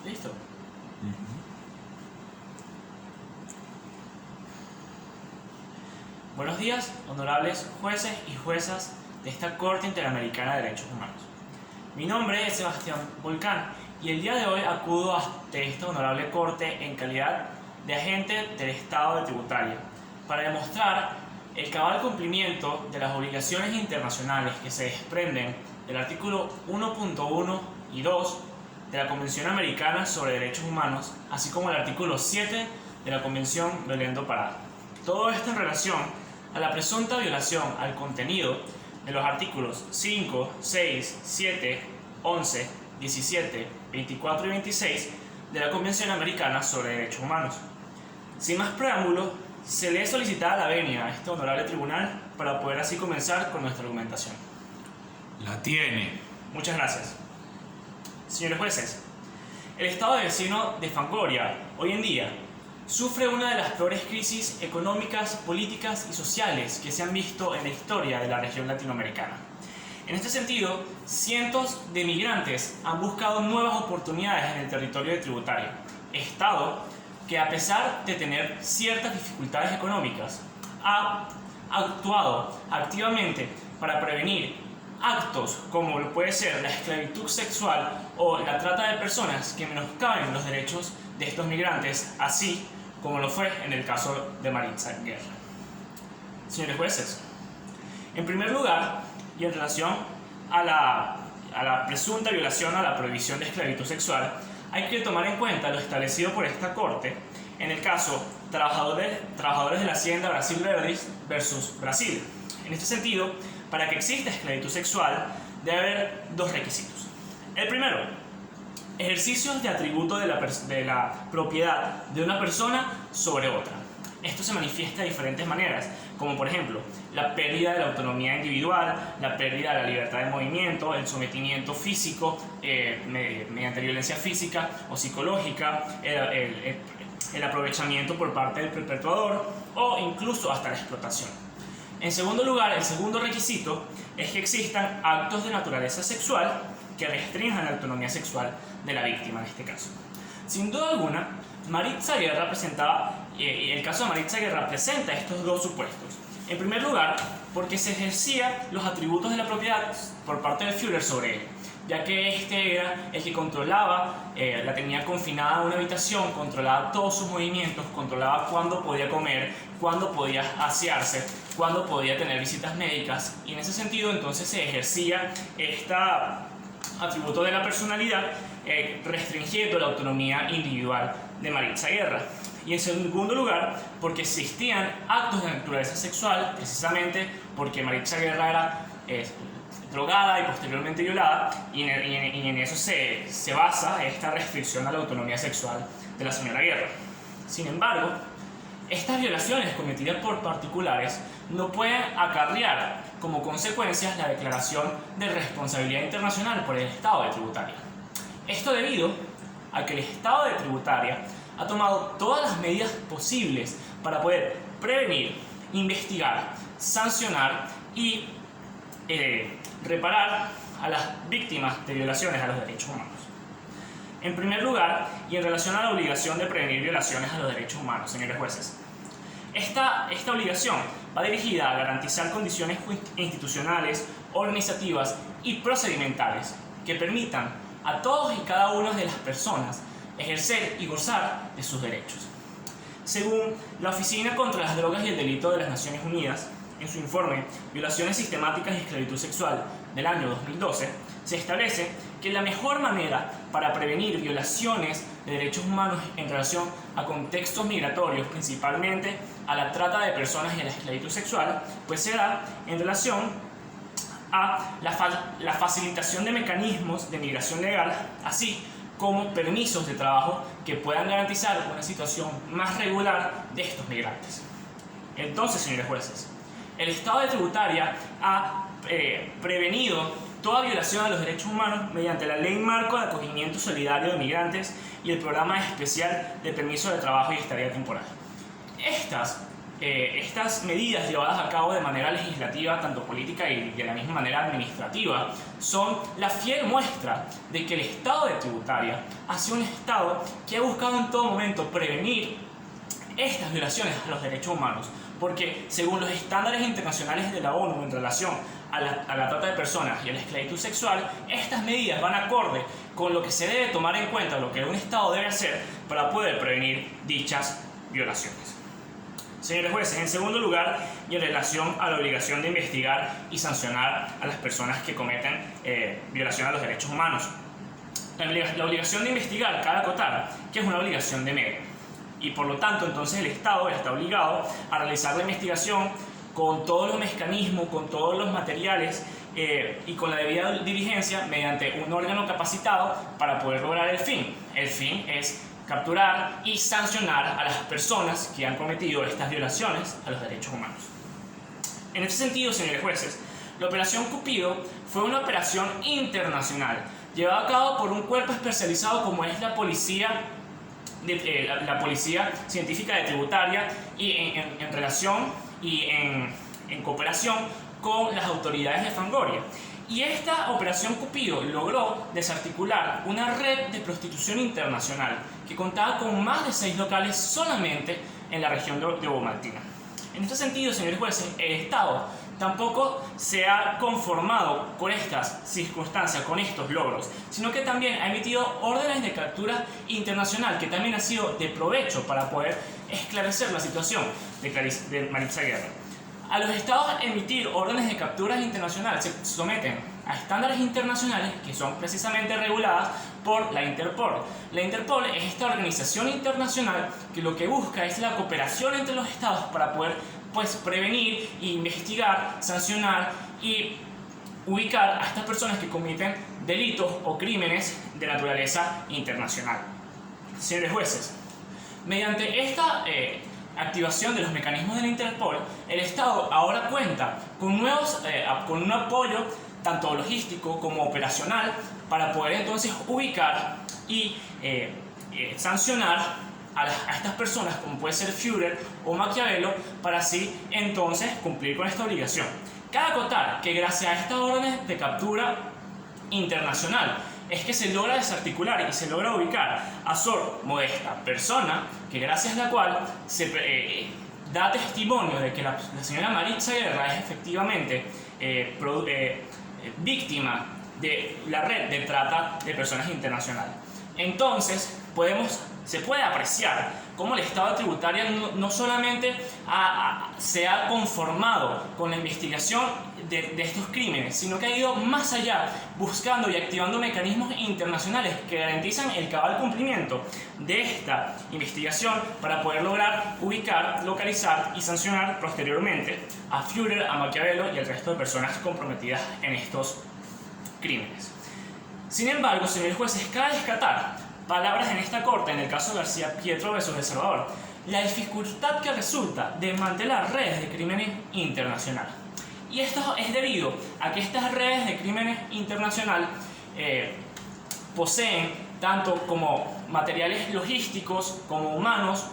¿Listo? Buenos días, honorables jueces y juezas de esta Corte Interamericana de Derechos Humanos. Mi nombre es Sebastián Volcán y el día de hoy acudo ante esta honorable Corte en calidad de agente del Estado de Tributaria para demostrar el cabal cumplimiento de las obligaciones internacionales que se desprenden del artículo 1.1 y 2 de la Convención Americana sobre Derechos Humanos, así como el artículo 7 de la Convención Belén do Pará. Todo esto en relación a la presunta violación al contenido de los artículos 5, 6, 7, 11, 17, 24 y 26 de la Convención Americana sobre Derechos Humanos. Sin más preámbulo, se le solicita la venia a este honorable tribunal para poder así comenzar con nuestra argumentación. La tiene. Muchas gracias. Señores jueces, el estado de vecino de Fangoria, hoy en día, sufre una de las peores crisis económicas, políticas y sociales que se han visto en la historia de la región latinoamericana. En este sentido, cientos de migrantes han buscado nuevas oportunidades en el territorio de Tributaria, estado que, a pesar de tener ciertas dificultades económicas, ha actuado activamente para prevenir actos como lo puede ser la esclavitud sexual o la trata de personas que menoscaben los derechos de estos migrantes, así como lo fue en el caso de Maritza Guerra. Señores jueces, en primer lugar, y en relación a la presunta violación a la prohibición de esclavitud sexual, hay que tomar en cuenta lo establecido por esta Corte en el caso Trabajadores de la Hacienda Brasil versus Brasil. En este sentido, para que exista esclavitud sexual, debe haber dos requisitos. El primero, ejercicios de atributo de la propiedad de una persona sobre otra. Esto se manifiesta de diferentes maneras, como por ejemplo, la pérdida de la autonomía individual, la pérdida de la libertad de movimiento, el sometimiento físico mediante violencia física o psicológica, el aprovechamiento por parte del perpetuador o incluso hasta la explotación. En segundo lugar, el segundo requisito es que existan actos de naturaleza sexual que restrinjan la autonomía sexual de la víctima en este caso. Sin duda alguna, Maritza Guerra el caso de Maritza Guerra presenta estos dos supuestos. En primer lugar, porque se ejercían los atributos de la propiedad por parte del Führer sobre él, ya que este era el que controlaba, la tenía confinada a una habitación, controlaba todos sus movimientos, controlaba cuándo podía comer, cuándo podía asearse, cuándo podía tener visitas médicas, y en ese sentido entonces se ejercía este atributo de la personalidad, restringiendo la autonomía individual de Maritza Guerra. Y en segundo lugar, porque existían actos de naturaleza sexual, precisamente porque Maritza Guerra era drogada y posteriormente violada, y en eso se basa esta restricción a la autonomía sexual de la señora Guerra. Sin embargo, estas violaciones cometidas por particulares no pueden acarrear como consecuencias la declaración de responsabilidad internacional por el Estado de Tributaria. Esto debido a que el Estado de Tributaria ha tomado todas las medidas posibles para poder prevenir, investigar, sancionar y reparar a las víctimas de violaciones a los derechos humanos. En primer lugar, y en relación a la obligación de prevenir violaciones a los derechos humanos, señores jueces, esta obligación va dirigida a garantizar condiciones institucionales, organizativas y procedimentales que permitan a todos y cada una de las personas ejercer y gozar de sus derechos. Según la Oficina contra las Drogas y el Delito de las Naciones Unidas, en su informe Violaciones Sistemáticas y Esclavitud Sexual del año 2012, se establece que la mejor manera para prevenir violaciones de derechos humanos en relación a contextos migratorios, principalmente a la trata de personas y a la esclavitud sexual, pues se da en relación a la facilitación de mecanismos de migración legal, así como permisos de trabajo que puedan garantizar una situación más regular de estos migrantes. Entonces, señores jueces, el Estado de Tributaria ha prevenido toda violación a los derechos humanos mediante la Ley Marco de Acogimiento Solidario de Migrantes y el Programa Especial de Permiso de Trabajo y Estadía Temporal. Estas estas medidas llevadas a cabo de manera legislativa, tanto política y de la misma manera administrativa, son la fiel muestra de que el Estado de tributaria ha sido un Estado que ha buscado en todo momento prevenir estas violaciones a los derechos humanos, porque según los estándares internacionales de la ONU en relación a la trata de personas y a la esclavitud sexual, estas medidas van acorde con lo que se debe tomar en cuenta, lo que un Estado debe hacer para poder prevenir dichas violaciones. Señores jueces, en segundo lugar, y en relación a la obligación de investigar y sancionar a las personas que cometen violación a los derechos humanos. La obligación de investigar cabe acotar que es una obligación de medio, y por lo tanto entonces el Estado está obligado a realizar la investigación con todos los mecanismos, con todos los materiales y con la debida diligencia mediante un órgano capacitado para poder lograr el fin. El fin es capturar y sancionar a las personas que han cometido estas violaciones a los derechos humanos. En este sentido, señores jueces, la Operación Cupido fue una operación internacional llevada a cabo por un cuerpo especializado como es la Policía Científica de Tributaria y en relación y en cooperación con las autoridades de Fangoria. Y esta Operación Cupido logró desarticular una red de prostitución internacional que contaba con más de 6 locales solamente en la región de Obomaltina. En este sentido, señores jueces, el Estado tampoco se ha conformado con estas circunstancias, con estos logros, sino que también ha emitido órdenes de captura internacional que también ha sido de provecho para poder esclarecer la situación de Maritza Guerra. A los estados emitir órdenes de captura internacionales se someten a estándares internacionales que son precisamente reguladas por la Interpol. La Interpol es esta organización internacional que lo que busca es la cooperación entre los estados para poder prevenir, investigar, sancionar y ubicar a estas personas que cometen delitos o crímenes de naturaleza internacional. Señores jueces, mediante esta activación de los mecanismos de la Interpol, el Estado ahora cuenta con un apoyo tanto logístico como operacional para poder entonces ubicar y sancionar a estas personas, como puede ser Führer o Maquiavelo, para así entonces cumplir con esta obligación. Cabe acotar que gracias a estas órdenes de captura internacional es que se logra desarticular y se logra ubicar a Sor Modesta, persona que gracias a la cual se da testimonio de que la señora Maritza Guerra es efectivamente víctima de la red de trata de personas internacional. Entonces se puede apreciar cómo el Estado tributario no solamente se ha conformado con la investigación de estos crímenes, sino que ha ido más allá, buscando y activando mecanismos internacionales que garantizan el cabal cumplimiento de esta investigación para poder lograr ubicar, localizar y sancionar posteriormente a Führer, a Maquiavelo y al resto de personas comprometidas en estos crímenes. Sin embargo, señores jueces, cabe rescatar palabras en esta corte, en el caso de García Pietro versus El Salvador, la dificultad que resulta de desmantelar redes de crímenes internacionales. Y esto es debido a que estas redes de crímenes internacionales poseen tanto como materiales logísticos, como humanos,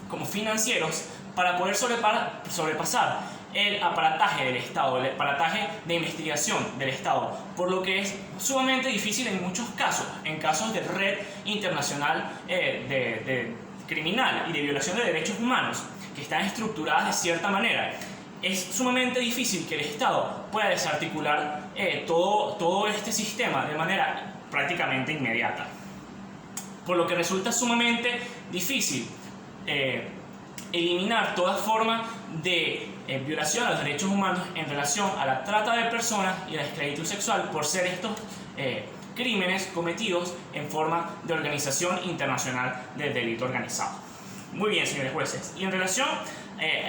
como financieros, para poder sobrepasar el aparataje del Estado, el aparataje de investigación del Estado, por lo que es sumamente difícil en muchos casos, en casos de red internacional de criminal y de violación de derechos humanos, que están estructuradas de cierta manera. Es sumamente difícil que el Estado pueda desarticular todo este sistema de manera prácticamente inmediata, por lo que resulta sumamente difícil eliminar toda forma de violación a los derechos humanos en relación a la trata de personas y a la esclavitud sexual, por ser estos crímenes cometidos en forma de organización internacional del delito organizado. Muy bien, señores jueces. Y en relación,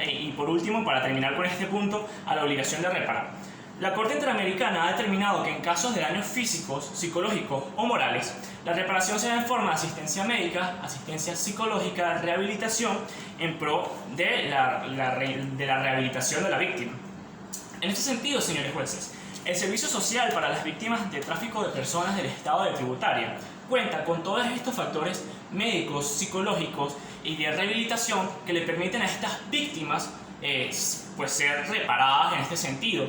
y por último, para terminar con este punto, a la obligación de reparar. La Corte Interamericana ha determinado que en casos de daños físicos, psicológicos o morales, la reparación se da en forma de asistencia médica, asistencia psicológica, rehabilitación en pro de la rehabilitación de la víctima. En este sentido, señores jueces, el Servicio Social para las Víctimas de Tráfico de Personas del Estado de Tributaria cuenta con todos estos factores médicos, psicológicos y de rehabilitación que le permiten a estas víctimas pues ser reparadas en este sentido.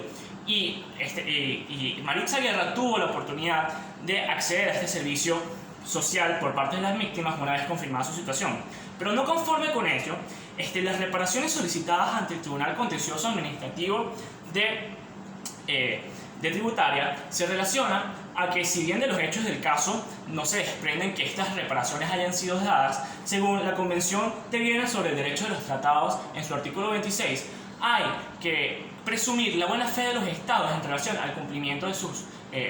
Y Maritza Guerra tuvo la oportunidad de acceder a este servicio social por parte de las víctimas una vez confirmada su situación. Pero no conforme con ello, las reparaciones solicitadas ante el Tribunal Contencioso Administrativo de Tributaria se relacionan a que, si bien de los hechos del caso no se desprenden que estas reparaciones hayan sido dadas, según la Convención de Viena sobre el Derecho de los Tratados, en su artículo 26, hay que presumir la buena fe de los Estados en relación al cumplimiento de sus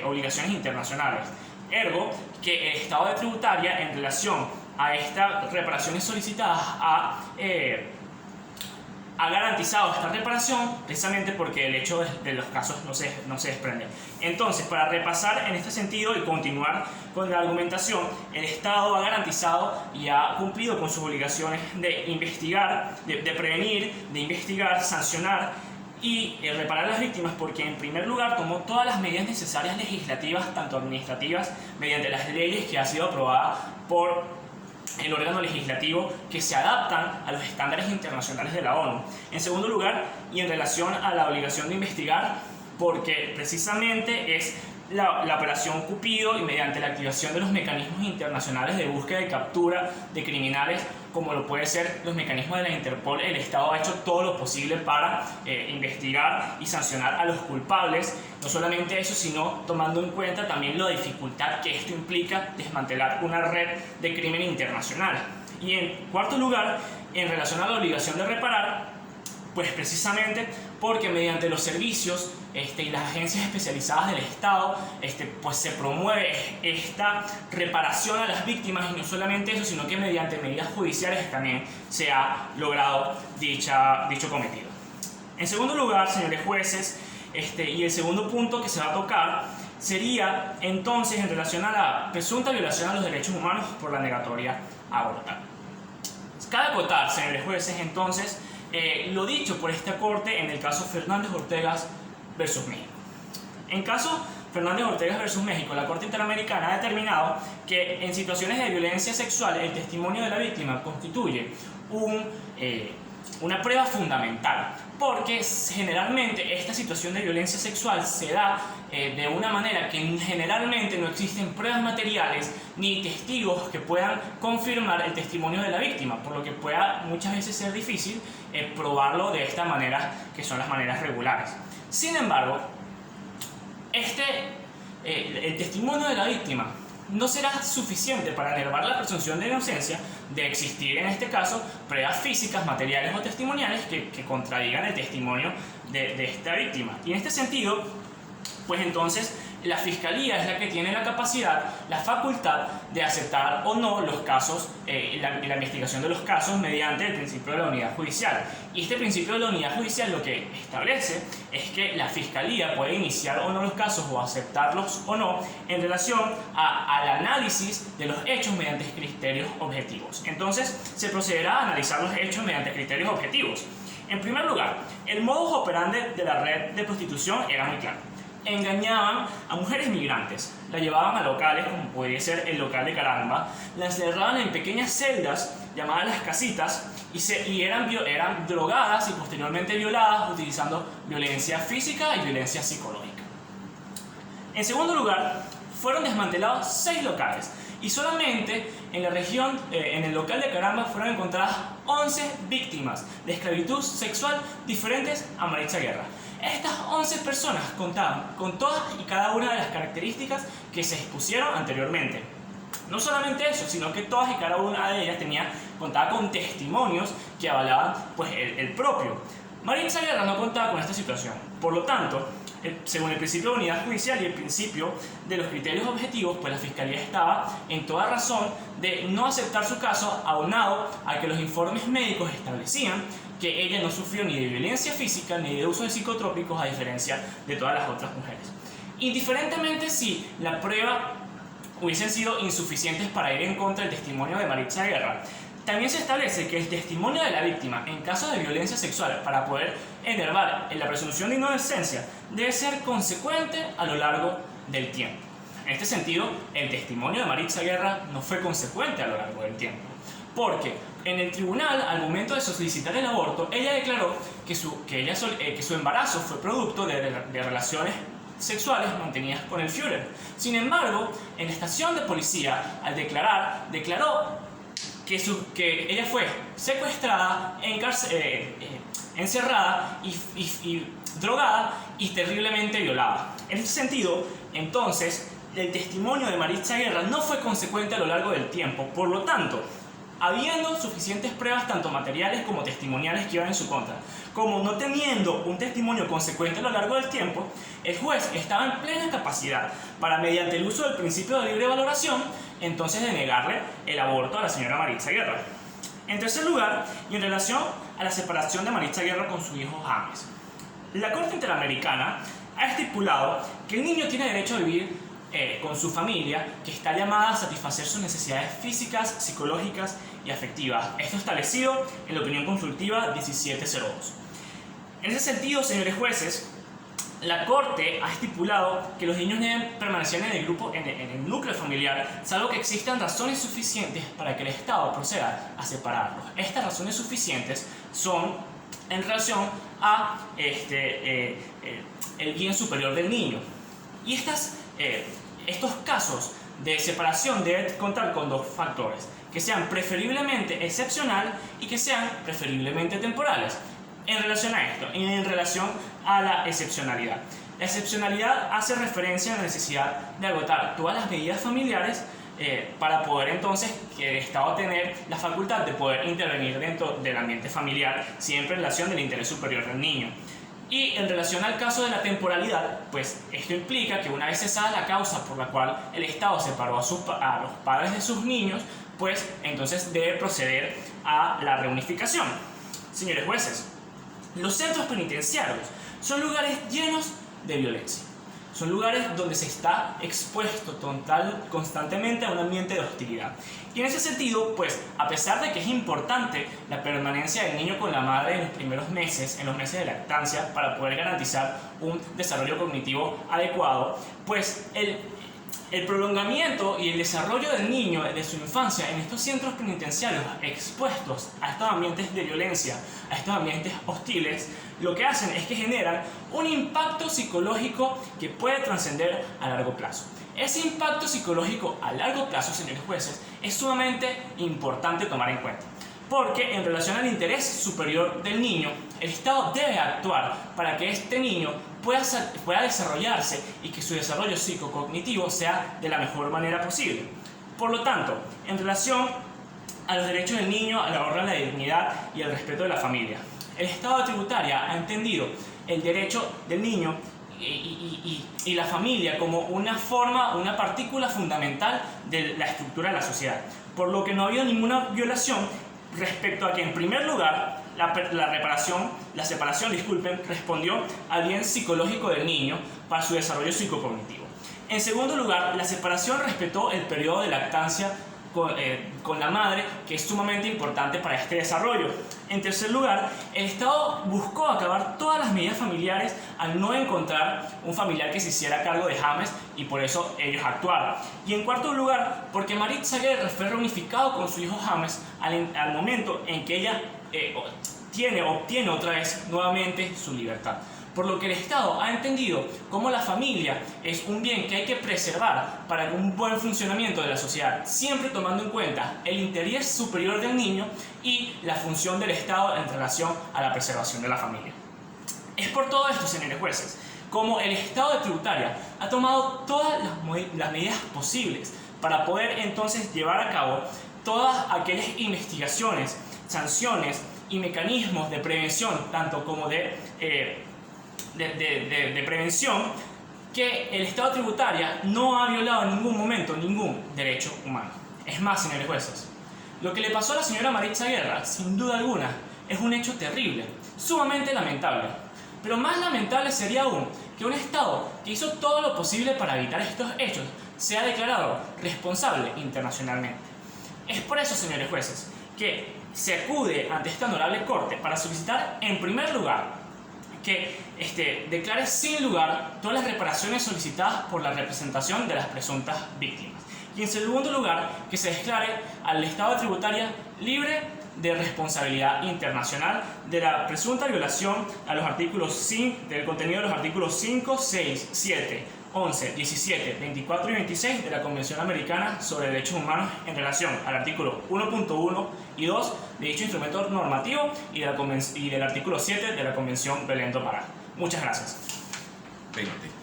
obligaciones internacionales. Ergo, que el Estado de Tributaria, en relación a estas reparaciones solicitadas, ha garantizado esta reparación precisamente porque el hecho de los casos no se desprende. Entonces, para repasar en este sentido y continuar con la argumentación, el Estado ha garantizado y ha cumplido con sus obligaciones de investigar, de prevenir, de investigar, sancionar y reparar a las víctimas, porque en primer lugar tomó todas las medidas necesarias legislativas, tanto administrativas, mediante las leyes que ha sido aprobada por el órgano legislativo, que se adaptan a los estándares internacionales de la ONU. En segundo lugar, y en relación a la obligación de investigar, porque precisamente es la operación Cupido, y mediante la activación de los mecanismos internacionales de búsqueda y captura de criminales, como lo puede ser los mecanismos de la Interpol, el Estado ha hecho todo lo posible para investigar y sancionar a los culpables. No solamente eso, sino tomando en cuenta también la dificultad que esto implica desmantelar una red de crimen internacional. Y en cuarto lugar, en relación a la obligación de reparar, pues precisamente porque mediante los servicios y las agencias especializadas del Estado pues se promueve esta reparación a las víctimas, y no solamente eso, sino que mediante medidas judiciales también se ha logrado dicho cometido. En segundo lugar, señores jueces, y el segundo punto que se va a tocar sería entonces en relación a la presunta violación a los derechos humanos por la negatoria a abortar. Cabe acotar, señores jueces, entonces, lo dicho por esta Corte en el caso Fernández Ortegas versus México. En caso Fernández Ortegas versus México, la Corte Interamericana ha determinado que en situaciones de violencia sexual el testimonio de la víctima constituye una prueba fundamental, porque generalmente esta situación de violencia sexual se da de una manera que generalmente no existen pruebas materiales ni testigos que puedan confirmar el testimonio de la víctima, por lo que pueda muchas veces ser difícil probarlo de esta manera, que son las maneras regulares. Sin embargo, el testimonio de la víctima no será suficiente para enervar la presunción de inocencia de existir, en este caso, pruebas físicas, materiales o testimoniales que contradigan el testimonio de esta víctima. Y en este sentido, pues entonces la Fiscalía es la que tiene la capacidad, la facultad de aceptar o no los casos, la investigación de los casos mediante el principio de la unidad judicial. Y este principio de la unidad judicial lo que establece es que la Fiscalía puede iniciar o no los casos o aceptarlos o no en relación al análisis de los hechos mediante criterios objetivos. Entonces se procederá a analizar los hechos mediante criterios objetivos. En primer lugar, el modus operandi de la red de prostitución era muy claro. Engañaban a mujeres migrantes, la llevaban a locales como podría ser el local de Caramba, las encerraban en pequeñas celdas llamadas las casitas y eran drogadas y posteriormente violadas utilizando violencia física y violencia psicológica. En segundo lugar, fueron desmantelados 6 locales y solamente en la región, en el local de Caramba, fueron encontradas 11 víctimas de esclavitud sexual diferentes a Maritza Guerra. Estas 11 personas contaban con todas y cada una de las características que se expusieron anteriormente. No solamente eso, sino que todas y cada una de ellas contaba con testimonios que avalaban pues, el propio. Maritza Guerra no contaba con esta situación. Por lo tanto, según el principio de unidad judicial y el principio de los criterios objetivos, pues la Fiscalía estaba en toda razón de no aceptar su caso, aunado a que los informes médicos establecían que ella no sufrió ni de violencia física ni de uso de psicotrópicos, a diferencia de todas las otras mujeres. Indiferentemente si la prueba hubiesen sido insuficientes para ir en contra del testimonio de Maritza Guerra, también se establece que el testimonio de la víctima en caso de violencia sexual, para poder enervar en la presunción de inocencia, debe ser consecuente a lo largo del tiempo. En este sentido, el testimonio de Maritza Guerra no fue consecuente a lo largo del tiempo. porque en el tribunal, al momento de solicitar el aborto, ella declaró que su embarazo fue producto de relaciones sexuales mantenidas con el Führer. Sin embargo, en la estación de policía, al declaró que ella fue secuestrada, encerrada y drogada y terriblemente violada. En ese sentido, entonces, el testimonio de Maritza Guerra no fue consecuente a lo largo del tiempo. Por lo tanto, habiendo suficientes pruebas tanto materiales como testimoniales que iban en su contra, como no teniendo un testimonio consecuente a lo largo del tiempo, el juez estaba en plena capacidad para, mediante el uso del principio de libre valoración, entonces denegarle el aborto a la señora Maritza Guerra. En tercer lugar, y en relación a la separación de Maritza Guerra con su hijo James, la Corte Interamericana ha estipulado que el niño tiene derecho a vivir con su familia, que está llamada a satisfacer sus necesidades físicas, psicológicas y afectivas. Esto establecido en la opinión consultiva 1702. En ese sentido, señores jueces, la Corte ha estipulado que los niños deben permanecer en el núcleo familiar, salvo que existan razones suficientes para que el Estado proceda a separarlos. Estas razones suficientes son en relación a el bien superior del niño. Y estos casos de separación deben contar con dos factores, que sean preferiblemente excepcional y que sean preferiblemente temporales. En relación a esto, en relación a la excepcionalidad. La excepcionalidad hace referencia a la necesidad de agotar todas las medidas familiares para poder entonces que el Estado tener la facultad de poder intervenir dentro del ambiente familiar, siempre en relación del interés superior del niño. Y en relación al caso de la temporalidad, pues esto implica que una vez cesada la causa por la cual el Estado separó a los padres de sus niños, pues entonces debe proceder a la reunificación. Señores jueces, los centros penitenciarios son lugares llenos de violencia. Son lugares donde se está expuesto constantemente a un ambiente de hostilidad. Y en ese sentido, pues, a pesar de que es importante la permanencia del niño con la madre en los primeros meses, en los meses de lactancia, para poder garantizar un desarrollo cognitivo adecuado, pues el prolongamiento y el desarrollo del niño de su infancia en estos centros penitenciarios expuestos a estos ambientes de violencia, a estos ambientes hostiles, lo que hacen es que generan un impacto psicológico que puede trascender a largo plazo. Ese impacto psicológico a largo plazo, señores jueces, es sumamente importante tomar en cuenta, porque en relación al interés superior del niño, el Estado debe actuar para que este niño pueda desarrollarse y que su desarrollo psicocognitivo sea de la mejor manera posible. Por lo tanto, en relación a los derechos del niño, al ahorro a la dignidad y al respeto de la familia, el Estado tributaria ha entendido el derecho del niño y la familia como una partícula fundamental de la estructura de la sociedad, por lo que no ha habido ninguna violación respecto a que, en primer lugar, la separación respondió al bien psicológico del niño para su desarrollo psicocognitivo. En segundo lugar, la separación respetó el periodo de lactancia con la madre, que es sumamente importante para este desarrollo. En tercer lugar, el Estado buscó acabar todas las medidas familiares al no encontrar un familiar que se hiciera cargo de James, y por eso ellos actuaron. Y en cuarto lugar, porque Maritza Guerra fue reunificado con su hijo James al momento en que ella obtiene otra vez nuevamente su libertad. Por lo que el Estado ha entendido cómo la familia es un bien que hay que preservar para un buen funcionamiento de la sociedad, siempre tomando en cuenta el interés superior del niño y la función del Estado en relación a la preservación de la familia. Es por todo esto, señores jueces, como el Estado de tributaria ha tomado todas las medidas posibles para poder entonces llevar a cabo todas aquellas investigaciones, sanciones y mecanismos de prevención, tanto como de prevención, que el Estado tributaria no ha violado en ningún momento ningún derecho humano. Es más, señores jueces, lo que le pasó a la señora Maritza Guerra, sin duda alguna, es un hecho terrible, sumamente lamentable. Pero más lamentable sería aún que un Estado que hizo todo lo posible para evitar estos hechos sea declarado responsable internacionalmente. Es por eso, señores jueces, que se acude ante esta honorable Corte para solicitar, en primer lugar, que declare sin lugar todas las reparaciones solicitadas por la representación de las presuntas víctimas. Y en segundo lugar, que se declare al Estado tributario libre de responsabilidad internacional de la presunta violación a los artículos 5, del contenido de los artículos 5, 6, 7, 11, 17, 24 y 26 de la Convención Americana sobre Derechos Humanos en relación al artículo 1.1 y 2 de dicho instrumento normativo y del artículo 7 de la Convención Belém do Pará. Muchas gracias. 20.